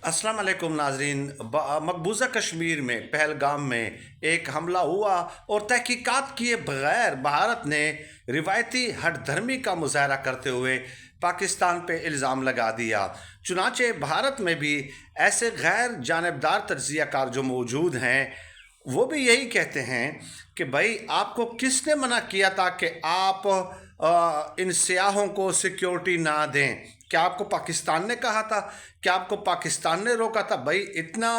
अस्सलाम वालेकुम नाजरीन। मकबूजा कश्मीर में पहलगाम में एक हमला हुआ और तहकीकात किए बगैर भारत ने रिवायती हठधर्मी का मुजाहरा करते हुए पाकिस्तान पे इल्ज़ाम लगा दिया। चुनाचे भारत में भी ऐसे गैर जानबदार तज्ज़ियाकार जो मौजूद हैं वो भी यही कहते हैं कि भाई आपको किसने मना किया था कि आप इन सियाहों को सिक्योरिटी ना दें। क्या आपको पाकिस्तान ने कहा था? क्या आपको पाकिस्तान ने रोका था? भाई इतना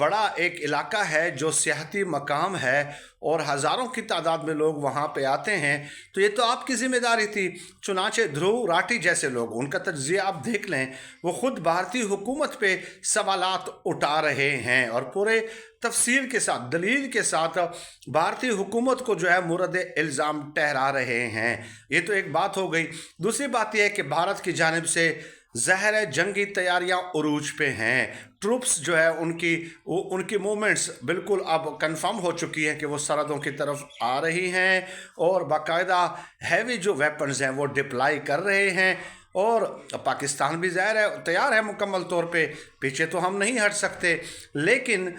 बड़ा एक इलाका है जो सियाहती मकाम है और हज़ारों की तादाद में लोग वहाँ पे आते हैं, तो ये तो आपकी ज़िम्मेदारी थी। चुनाचे ध्रुव राठी जैसे लोग, उनका तज्ज़िया आप देख लें, वो ख़ुद भारतीय हुकूमत पे सवालात उठा रहे हैं और पूरे तफसील के साथ, दलील के साथ भारतीय हुकूमत को जो है मुरद इल्ज़ाम ठहरा रहे हैं। ये तो एक बात हो गई। दूसरी बात यह है कि भारत की जानिब से ज़हर जंगी तैयारियां उरूज पे हैं। ट्रूप्स जो है उनकी मूवमेंट्स बिल्कुल अब कंफर्म हो चुकी हैं कि वो सरहदों की तरफ आ रही हैं और बाकायदा हैवी जो वेपन्स हैं वो डिप्लाई कर रहे हैं। और पाकिस्तान भी ज़ाहिर है तैयार है मुकम्मल तौर पे, पीछे तो हम नहीं हट सकते। लेकिन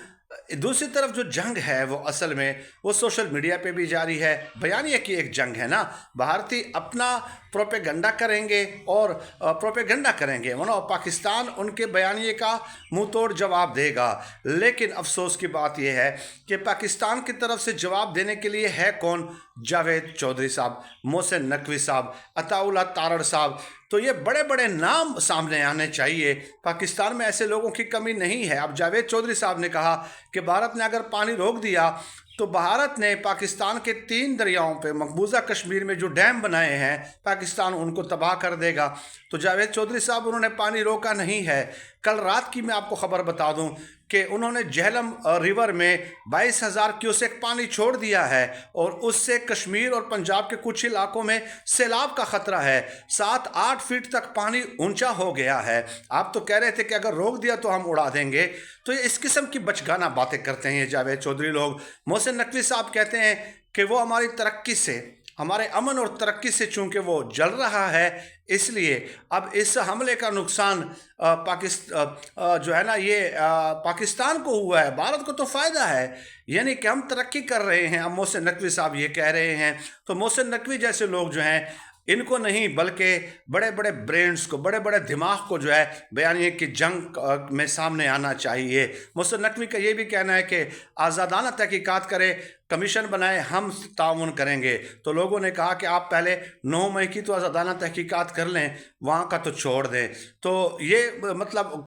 दूसरी तरफ जो जंग है वो असल में वो सोशल मीडिया पे भी जारी है। बयानिया की एक जंग है ना, भारतीय अपना प्रोपेगंडा करेंगे और प्रोपेगंडा करेंगे, पाकिस्तान उनके बयानिए का मुंह तोड़ जवाब देगा। लेकिन अफसोस की बात यह है कि पाकिस्तान की तरफ से जवाब देने के लिए है कौन? जावेद चौधरी साहब, मोहसिन नकवी साहब, अताउल्लाह तारड़ साहब। तो ये बड़े बड़े नाम सामने आने चाहिए। पाकिस्तान में ऐसे लोगों की कमी नहीं है। अब जावेद चौधरी साहब ने कहा कि भारत ने अगर पानी रोक दिया तो भारत ने पाकिस्तान के 3 दरियाओं पे मकबूजा कश्मीर में जो डैम बनाए हैं पाकिस्तान उनको तबाह कर देगा। तो जावेद चौधरी साहब उन्होंने पानी रोका नहीं है। कल रात की मैं आपको खबर बता दूं कि उन्होंने झेलम रिवर में 22,000 क्यूसेक पानी छोड़ दिया है और उससे कश्मीर और पंजाब के कुछ इलाकों में सैलाब का ख़तरा है। 7-8 फीट तक पानी ऊंचा हो गया है। आप तो कह रहे थे कि अगर रोक दिया तो हम उड़ा देंगे। तो ये इस किस्म की बचगाना बातें करते हैं ये जावेद चौधरी लोग। मोहसिन नकवी साहब कहते हैं कि वो हमारी तरक्की से, हमारे अमन और तरक्की से चूंकि वो जल रहा है, इसलिए अब इस हमले का नुकसान जो है ना ये पाकिस्तान को हुआ है, भारत को तो फ़ायदा है, यानी कि हम तरक्की कर रहे हैं। अब मोहसिन नकवी साहब ये कह रहे हैं। तो मोहसिन नकवी जैसे लोग जो हैं इनको नहीं बल्कि बड़े बड़े ब्रेन्स को, बड़े बड़े दिमाग को जो है बयानिए की जंग में सामने आना चाहिए। मोहसिन नकवी का ये भी कहना है कि आज़ादाना तहकीकात करे, कमीशन बनाए, हम ताउन करेंगे। तो लोगों ने कहा कि आप पहले 9 मई की तो आज़ादाना तहकीकात कर लें, वहाँ का तो छोड़ दें। तो ये मतलब